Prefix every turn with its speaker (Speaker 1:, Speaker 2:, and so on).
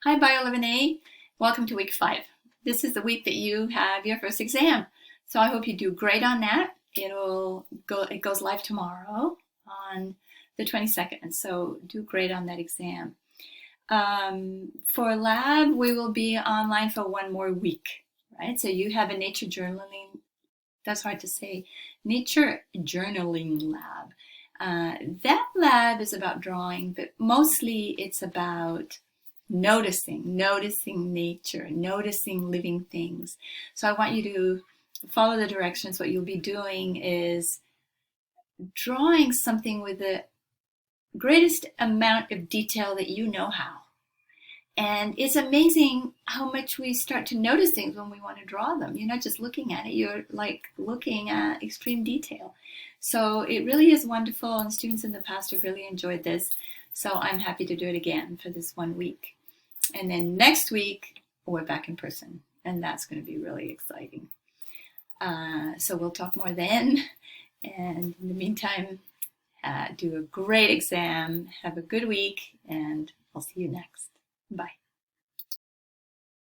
Speaker 1: Hi, Bio 11A. Welcome to week 5. This is the week that you have your first exam. So I hope you do great on that. It goes live tomorrow on the 22nd. So do great on that exam. For lab, we will be online for one more week, right? So you have a nature journaling, that's hard to say, nature journaling lab. That lab is about drawing, but mostly it's about noticing nature, noticing living things. So I want you to follow the directions. What you'll be doing is drawing something with the greatest amount of detail that you know how. And it's amazing how much we start to notice things when we want to draw them. You're not just looking at it, you're like looking at extreme detail. So it really is wonderful, and students in the past have really enjoyed this. So I'm happy to do it again for this 1 week. And then next week, we're back in person, and that's going to be really exciting. So we'll talk more then. And in the meantime, do a great exam, have a good week, and I'll see you next. Bye.